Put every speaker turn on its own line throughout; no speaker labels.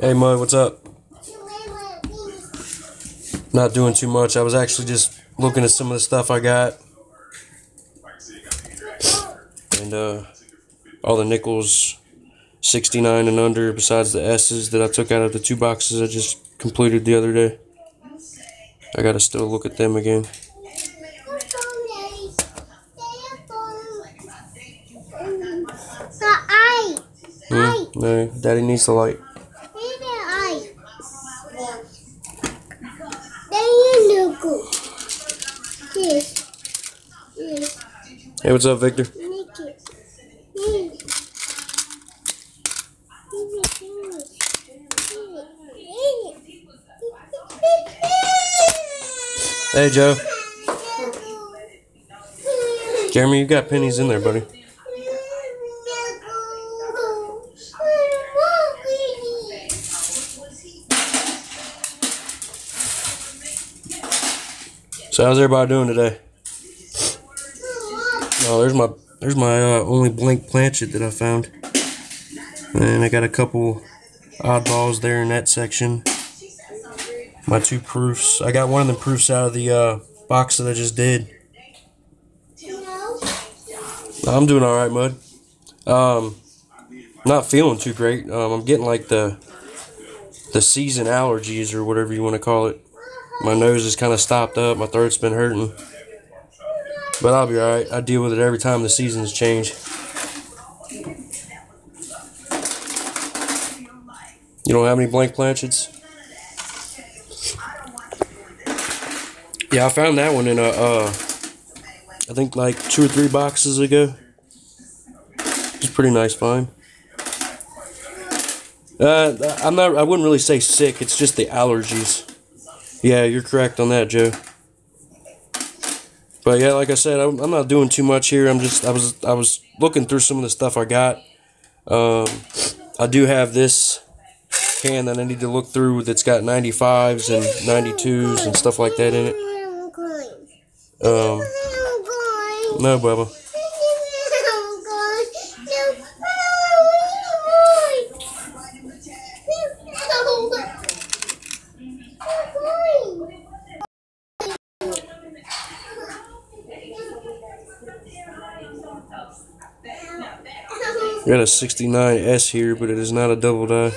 Hey Mud, what's up? Not doing too much. I was actually just looking at some of the stuff I got. And all the nickels 69 and under besides the S's that I took out of the 2 boxes I just completed the other day. I gotta still look at them again. No, Daddy needs the light. Hey, what's up, Victor? Hey, Joe. Jeremy, you got pennies in there, buddy. So how's everybody doing today? Oh, there's my only blank planchet that I found, and I got a couple oddballs there in that section. My 2 proofs. I got one of the proofs out of the box that I just did. I'm doing all right, Mud. Not feeling too great. I'm getting like the season allergies or whatever you want to call it. My nose is kind of stopped up. My throat's been hurting. But I'll be alright. I deal with it every time the seasons change. You don't have any blank planchets? Yeah, I found that one in I think like 2 or 3 boxes ago. It's pretty nice find. I wouldn't really say sick. It's just the allergies. Yeah, you're correct on that, Joe. But yeah, like I said, I'm not doing too much here. I was looking through some of the stuff I got. I do have this can that I need to look through that's got 95s and 92s and stuff like that in it. No, Bubba. I got a 69S here, but it is not a double die.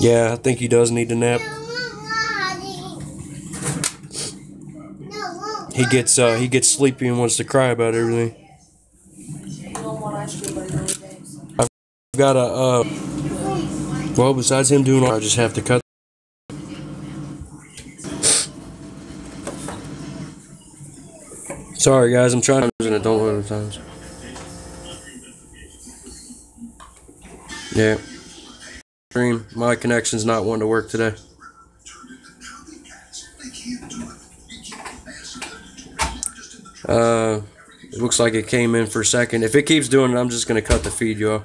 Yeah, I think he does need to nap. He gets sleepy and wants to cry about everything. I've got a well, besides him doing all, I just have to cut. Sorry guys, I'm trying to use an adult one at times. Yeah. Stream, my connection's not wanting to work today. It looks like it came in for a second. If it keeps doing it, I'm just gonna cut the feed, y'all.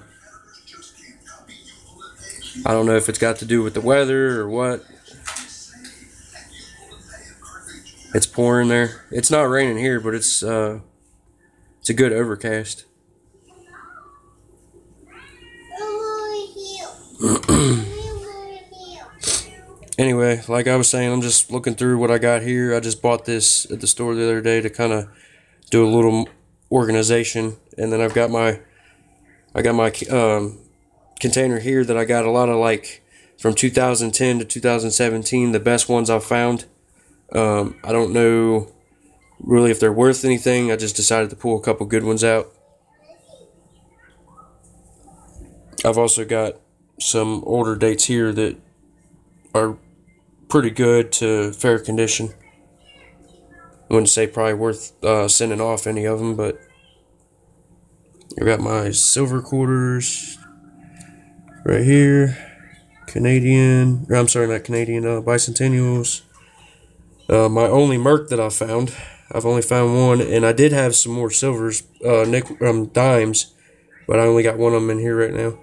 I don't know if it's got to do with the weather or what. It's pouring there. It's not raining here, but it's a good overcast. Anyway, like I was saying, I'm just looking through what I got here. I just bought this at the store the other day to kind of do a little organization, and then I got my container here that I got a lot of, like, from 2010 to 2017, the best ones I've found. I don't know really if they're worth anything. I just decided to pull a couple good ones out. I've also got some older dates here that are pretty good to fair condition. I wouldn't say probably worth sending off any of them, but I got my silver quarters right here. Canadian, I'm sorry, not Canadian, bicentennials. My only Merc that I found, I've only found one, and I did have some more silvers, dimes, but I only got one of them in here right now.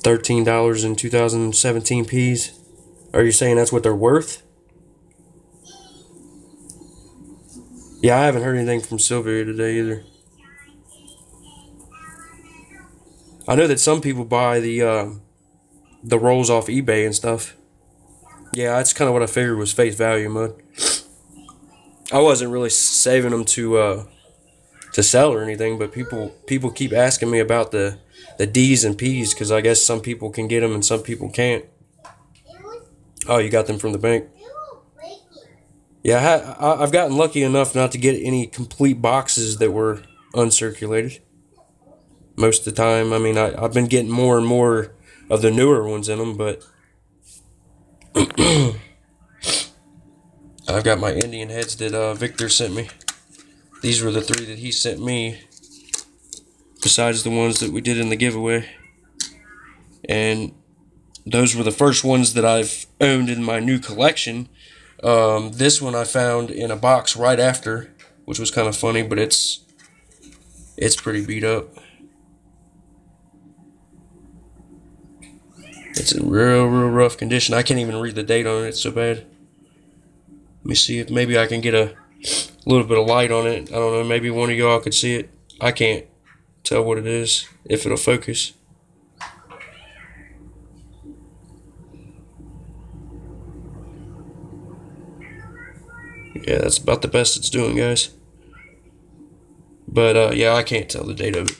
$13 in 2017 Ps. Are you saying that's what they're worth? Yeah, I haven't heard anything from Sylvia today either. I know that some people buy the rolls off eBay and stuff. Yeah, that's kind of what I figured was face value mode. I wasn't really saving them to sell or anything, but people keep asking me about the D's and P's because I guess some people can get them and some people can't. Oh, you got them from the bank? Yeah, I've gotten lucky enough not to get any complete boxes that were uncirculated. Most of the time, I mean, I've been getting more and more of the newer ones in them, but I've got my Indian heads that Victor sent me. These were the 3 that he sent me, besides the ones that we did in the giveaway. And those were the first ones that I've owned in my new collection. This one I found in a box right after, which was kind of funny, but it's pretty beat up. It's in real rough condition. I can't even read the date on it, it's so bad. Let me see if maybe I can get a little bit of light on it. I don't know, maybe one of y'all could see it. I can't tell what it is, if it'll focus. Yeah, that's about the best it's doing, guys. But, yeah, I can't tell the date of it.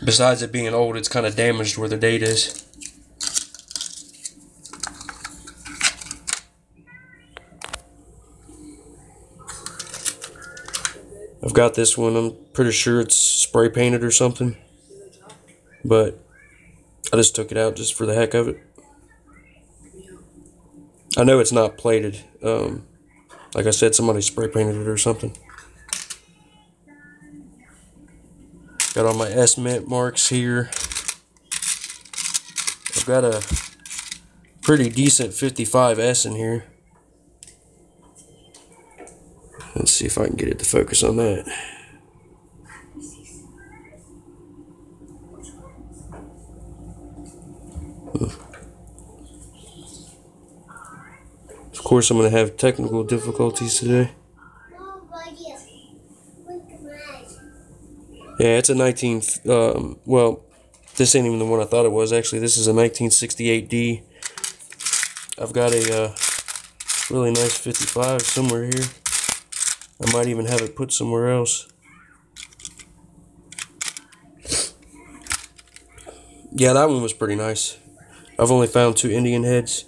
Besides it being old, it's kind of damaged where the date is. I've got this one. I'm pretty sure it's spray painted or something. But I just took it out just for the heck of it. I know it's not plated. Like I said, somebody spray painted it or something. Got all my S-Mint marks here. I've got a pretty decent 55S in here. Let's see if I can get it to focus on that. Of course, I'm going to have technical difficulties today. Yeah, it's a well, this ain't even the one I thought it was. Actually, this is a 1968D. I've got a really nice 55 somewhere here. I might even have it put somewhere else. Yeah, that one was pretty nice. I've only found 2 Indian heads.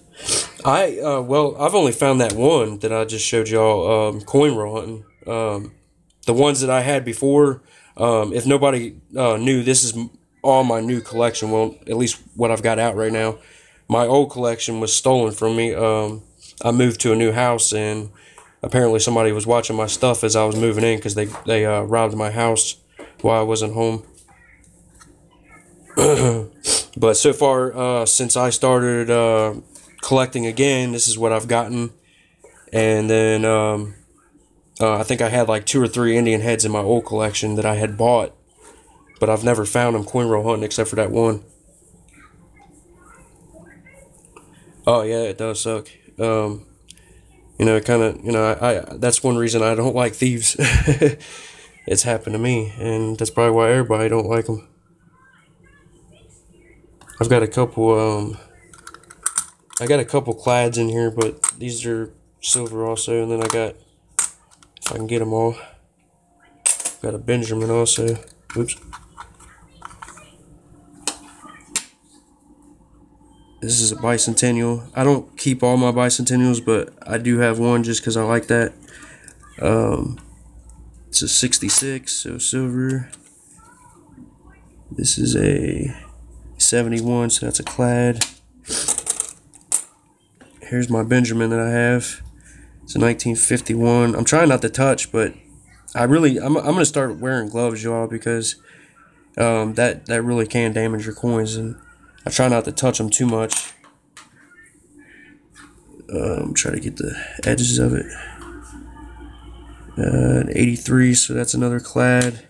Well, I've only found that one that I just showed y'all, coin roll hunting. The ones that I had before, if nobody knew, this is all my new collection. Well, at least what I've got out right now. My old collection was stolen from me. I moved to a new house, and apparently somebody was watching my stuff as I was moving in because they robbed my house while I wasn't home. But so far, since I started collecting again, this is what I've gotten. And then I think I had like 2 or 3 Indian heads in my old collection that I had bought, but I've never found them coin roll hunting except for that one. Oh yeah, it does suck. You know, it kind of, you know, I that's one reason I don't like thieves. It's happened to me, and that's probably why everybody don't like them. I've got a couple, I got a couple clads in here, but these are silver also, and then I got, if I can get them all, got a Benjamin also. Oops. This is a bicentennial. I don't keep all my bicentennials, but I do have one just because I like that. It's a 66, so silver. This is a 71, so that's a clad. Here's my Benjamin that I have. It's a 1951. I'm trying not to touch, but I'm gonna start wearing gloves, y'all, because that really can damage your coins, and I try not to touch them too much. Try to get the edges of it. An 83, so that's another clad.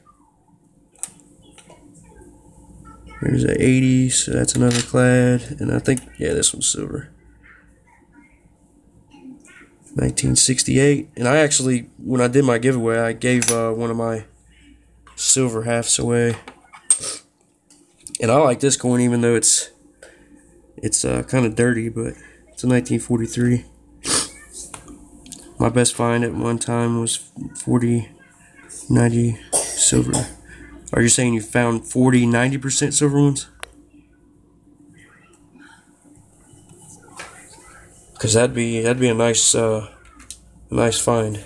Here's an 80, so that's another clad. And I think, yeah, this one's silver. 1968. And I actually, when I did my giveaway, I gave one of my silver halves away. And I like this coin, even though it's kind of dirty, but it's a 1943. My best find at one time was 40/90 silver. Are you saying you found 40/90% silver ones? Because that'd be a nice find.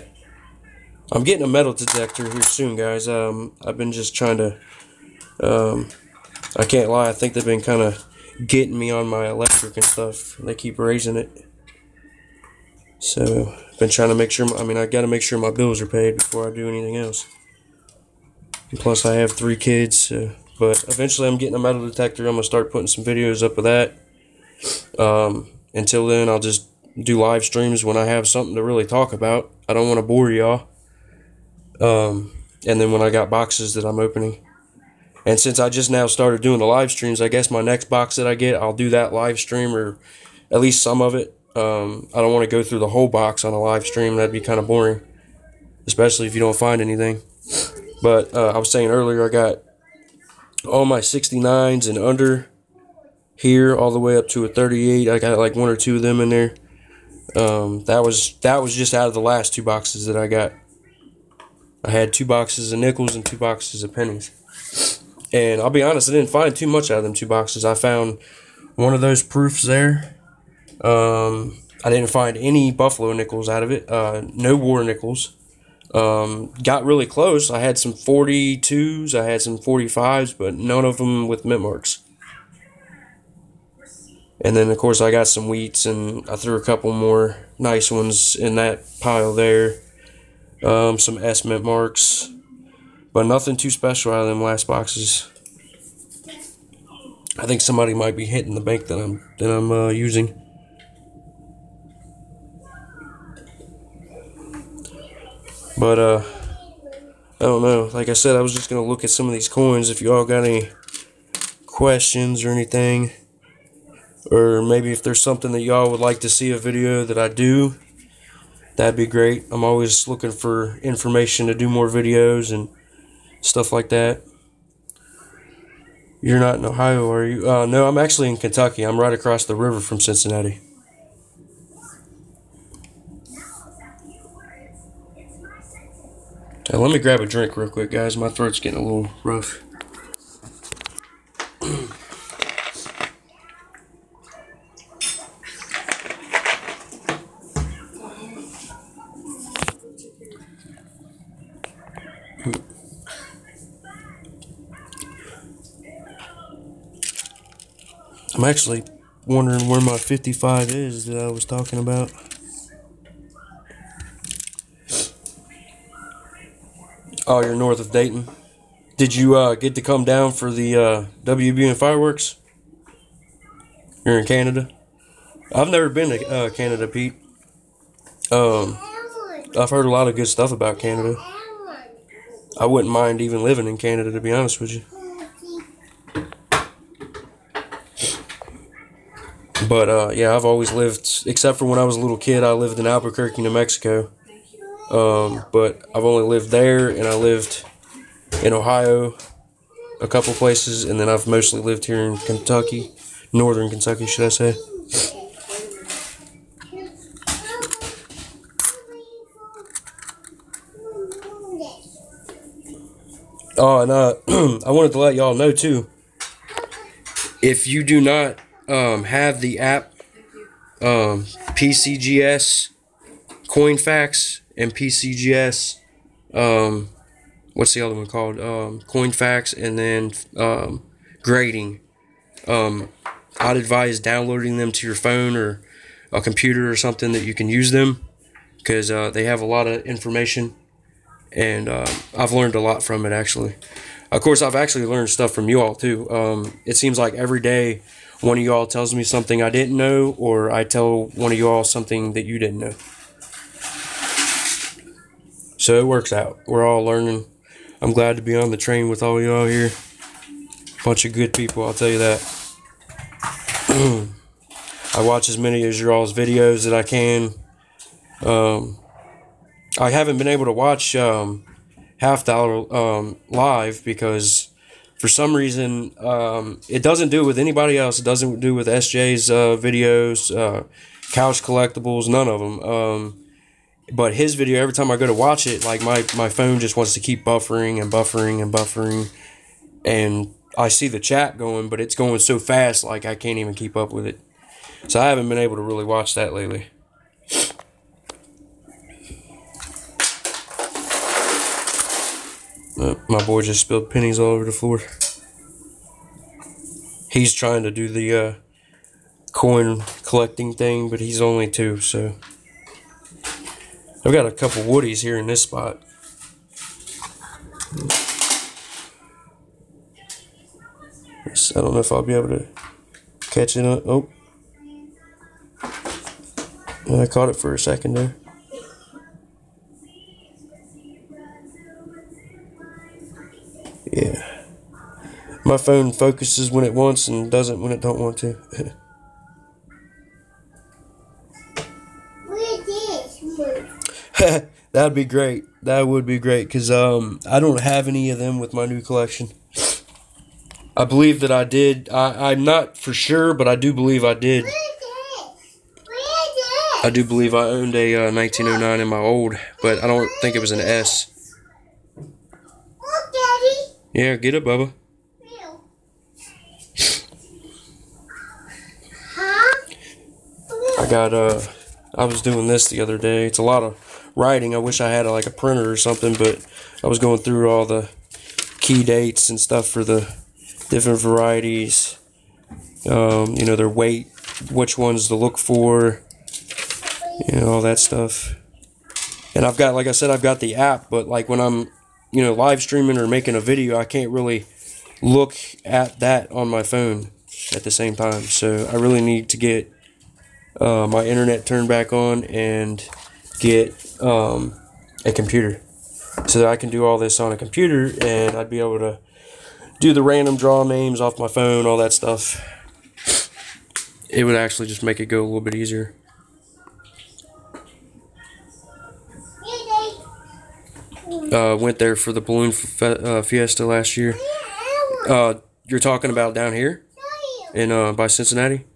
I'm getting a metal detector here soon, guys. I've been just trying to. I can't lie. I think they've been kind of getting me on my electric and stuff. They keep raising it. So I've been trying to make sure. I got to make sure my bills are paid before I do anything else. And plus, I have 3 kids. But eventually, I'm getting a metal detector. I'm gonna start putting some videos up of that. Until then, I'll just do live streams when I have something to really talk about. I don't want to bore y'all. And then when I got boxes that I'm opening. And since I just now started doing the live streams, I guess my next box that I get, I'll do that live stream, or at least some of it. I don't want to go through the whole box on a live stream. That'd be kind of boring, especially if you don't find anything. But I was saying earlier, I got all my 69s and under here, all the way up to a 38. I got like 1 or 2 of them in there. That was just out of the last 2 boxes that I got. I had 2 boxes of nickels and 2 boxes of pennies. And I'll be honest, I didn't find too much out of them 2 boxes. I found one of those proofs there. I didn't find any buffalo nickels out of it. No war nickels. Got really close. I had some 42s. I had some 45s, but none of them with mint marks. And then, of course, I got some wheats, and I threw a couple more nice ones in that pile there. Some S mint marks. But nothing too special out of them last boxes. I think somebody might be hitting the bank that I'm using. But I don't know. Like I said, I was just gonna look at some of these coins. If you all got any questions or anything, or maybe if there's something that y'all would like to see a video that I do, that'd be great. I'm always looking for information to do more videos and stuff like that. You're not in Ohio, are you? No, I'm actually in Kentucky. I'm right across the river from Cincinnati. Now, let me grab a drink real quick, guys. My throat's getting a little rough. I'm actually wondering where my 55 is that I was talking about. Oh, you're north of Dayton. Did you get to come down for the WB and fireworks? You're in Canada? I've never been to Canada, Pete. I've heard a lot of good stuff about Canada. I wouldn't mind even living in Canada, to be honest with you. But yeah, I've always lived, except for when I was a little kid, I lived in Albuquerque, New Mexico. But I've only lived there, and I lived in Ohio a couple places, and then I've mostly lived here in Kentucky, northern Kentucky, should I say. Oh, and I wanted to let y'all know too, if you do not have the app PCGS Coinfax and PCGS, what's the other one called? Coinfax, and then grading. I'd advise downloading them to your phone or a computer or something that you can use them, because they have a lot of information, and I've learned a lot from it, actually. Of course, I've actually learned stuff from you all too. It seems like every day one of you all tells me something I didn't know, or I tell one of you all something that you didn't know. So it works out. We're all learning. I'm glad to be on the train with all y'all here. Bunch of good people, I'll tell you that. I watch as many of y'all's videos that I can. I haven't been able to watch Half Dollar live because for some reason it doesn't do it with anybody else. It doesn't do it with SJ's videos, Couch Collectibles, none of them. But his video, every time I go to watch it, like my phone just wants to keep buffering and buffering and buffering, and I see the chat going, but it's going so fast, like I can't even keep up with it. So I haven't been able to really watch that lately. My boy just spilled pennies all over the floor. He's trying to do the coin collecting thing, but he's only 2, so I've got a couple woodies here in this spot. I don't know if I'll be able to catch it up. Oh, I caught it for a second there. Yeah, my phone focuses when it wants and doesn't when it don't want to. That'd be great. That would be great, because I don't have any of them with my new collection. I believe that I did. I'm not for sure, but I do believe I did. I do believe I owned a 1909 in my old, but I don't think it was an S. Yeah, get it, Bubba. I was doing this the other day. It's a lot of writing. I wish I had like a printer or something, but I was going through all the key dates and stuff for the different varieties. You know, their weight, which ones to look for, you know, all that stuff. And I've got, like I said, I've got the app, but like when I'm, you know, live streaming or making a video, I can't really look at that on my phone at the same time. So I really need to get my internet turned back on and get a computer so that I can do all this on a computer, and I'd be able to do the random draw names off my phone, all that stuff. It would actually just make it go a little bit easier. Went there for the balloon fiesta last year. You're talking about down here in by Cincinnati?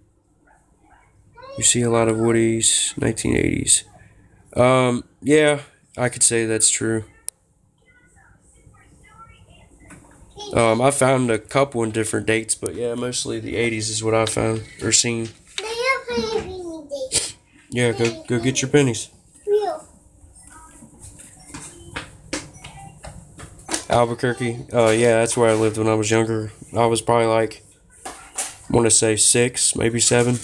You see a lot of woodies, 1980s. Yeah, I could say that's true. I found a couple in different dates, but yeah, mostly the 80s is what I found or seen. Yeah, go get your pennies. Albuquerque. Yeah, that's where I lived when I was younger. I was probably like, I want to say 6, maybe 7.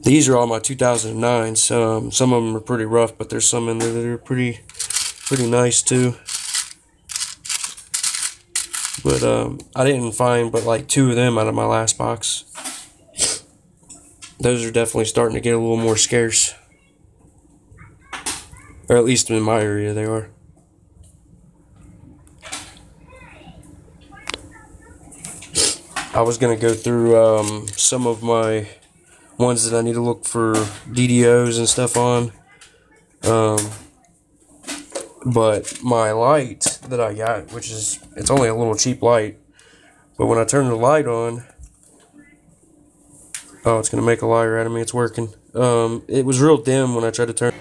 These are all my 2009s. Some of them are pretty rough, but there's some in there that are pretty nice too. But I didn't find but like 2 of them out of my last box. Those are definitely starting to get a little more scarce. Or at least in my area they are. I was going to go through some of my ones that I need to look for DDOs and stuff on. But my light that I got, which is, it's only a little cheap light, but when I turn the light on, oh, it's going to make a liar out of me. It's working. It was real dim when I tried to turn.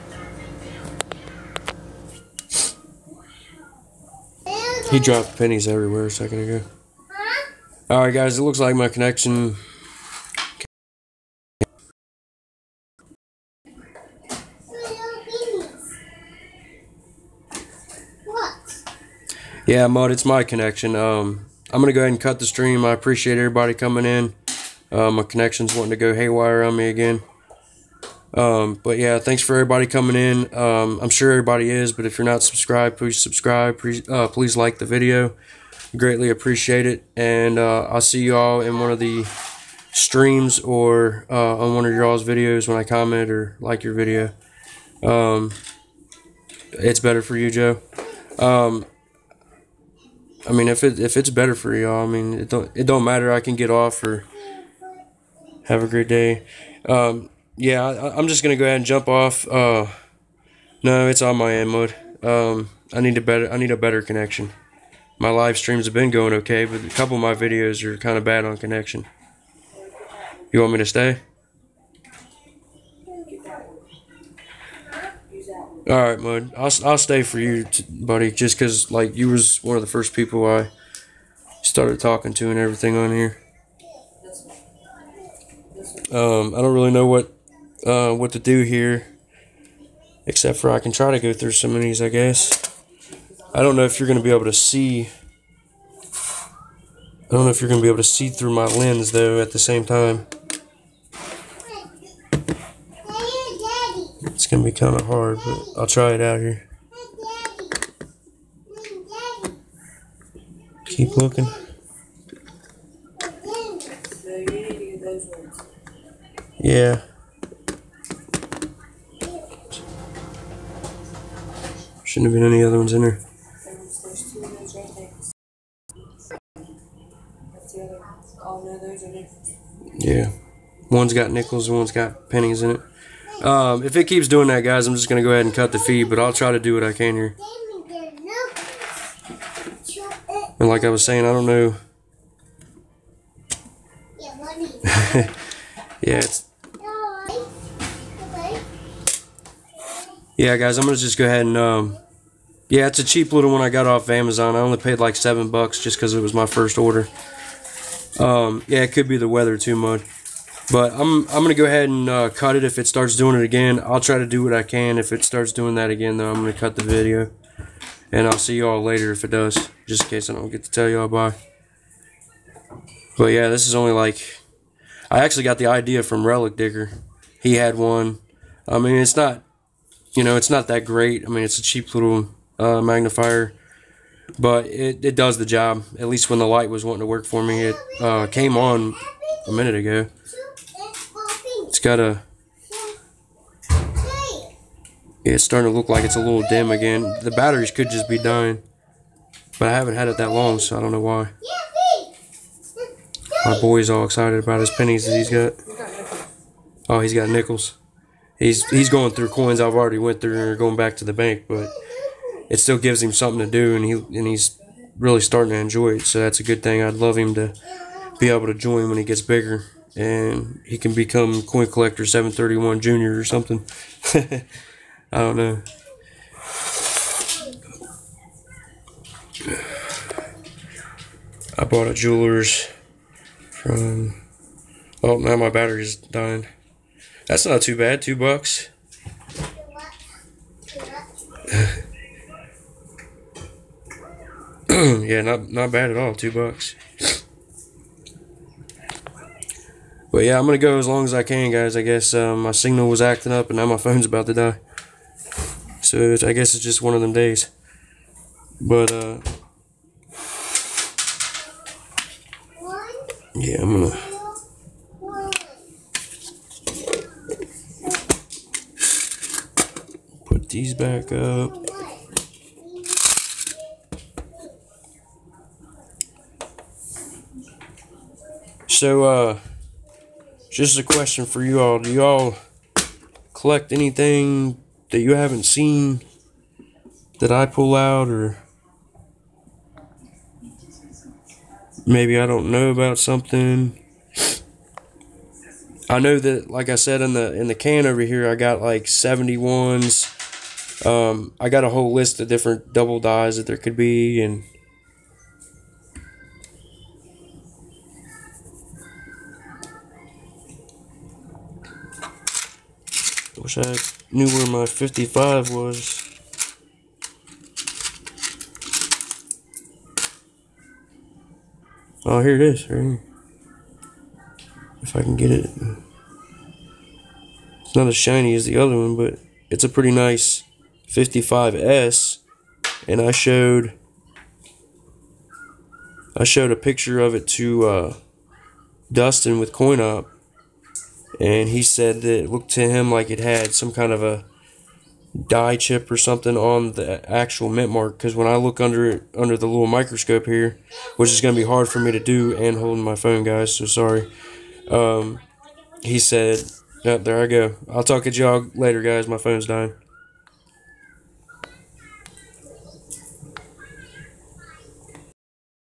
He dropped pennies everywhere a second ago. Alright guys, it looks like my connection... Yeah, Mud, it's my connection. I'm going to go ahead and cut the stream. I appreciate everybody coming in. My connection's wanting to go haywire on me again. But yeah, thanks for everybody coming in. I'm sure everybody is, but if you're not subscribed, please subscribe. Please like the video. Greatly appreciate it. And I'll see you all in one of the streams or on one of your all's videos when I comment or like your video. It's better for you, Joe. I mean, if it's better for y'all, I mean, it don't matter. I can get off or have a great day. Yeah, I'm just gonna go ahead and jump off. No, it's on my end, Mud. I need a better connection. My live streams have been going okay, but a couple of my videos are kind of bad on connection. You want me to stay? All right, Mud. I'll stay for you, buddy. Just cause like you was one of the first people I started talking to and everything on here. I don't really know what to do here, except for I can try to go through some of these, I guess. I don't know if you're gonna be able to see. I don't know if you're gonna be able to see through my lens though at the same time. It's gonna be kind of hard, but I'll try it out here. Keep looking. Yeah. Shouldn't have been any other ones in there. Yeah. One's got nickels and one's got pennies in it. If it keeps doing that, guys, I'm just going to go ahead and cut the feed, but I'll try to do what I can here. And like I was saying, I don't know. Yeah, yeah, guys, I'm going to just go ahead and, yeah, it's a cheap little one I got off Amazon. I only paid like $7 just because it was my first order. Yeah, it could be the weather too, Mud. But I'm gonna go ahead and cut it if it starts doing it again. I'll try to do what I can. If it starts doing that again, though, I'm gonna cut the video, and I'll see y'all later if it does, just in case I don't get to tell y'all bye. But yeah, this is only like, I actually got the idea from Relic Digger. He had one. I mean, it's not, you know, it's not that great. I mean, it's a cheap little magnifier, but it does the job. At least when the light was wanting to work for me, it came on a minute ago. It's got a, yeah, it's starting to look like it's a little dim again. The batteries could just be dying, but I haven't had it that long, so I don't know why. My boy's all excited about his pennies that he's got. Oh, he's got nickels. He's going through coins I've already went through and are going back to the bank, but it still gives him something to do, and he's really starting to enjoy it. So that's a good thing. I'd love him to be able to join when he gets bigger, and he can become Coin Collector 731 Junior or something. I don't know. I bought a jeweler's from, oh, now my battery's dying. That's not too bad, $2. Yeah, not bad at all, $2. But yeah, I'm gonna go as long as I can, guys. I guess my signal was acting up, and now my phone's about to die. So I guess it's just one of them days. But yeah, I'm gonna put these back up. So just a question for you all. Do you all collect anything that you haven't seen that I pull out, or maybe I don't know about something? I know that, like I said, in the can over here, I got like 71s. I got a whole list of different double dies that there could be, and I wish I knew where my 55 was. Oh, here it is, right here. If I can get it. It's not as shiny as the other one, but it's a pretty nice 55S. And I showed a picture of it to Dustin with CoinOp, and he said that it looked to him like it had some kind of a dye chip or something on the actual mint mark, because when I look under it, under the little microscope here, which is going to be hard for me to do and holding my phone, guys, so sorry, he said Yep, there I go. I'll talk to y'all later, guys. My phone's dying.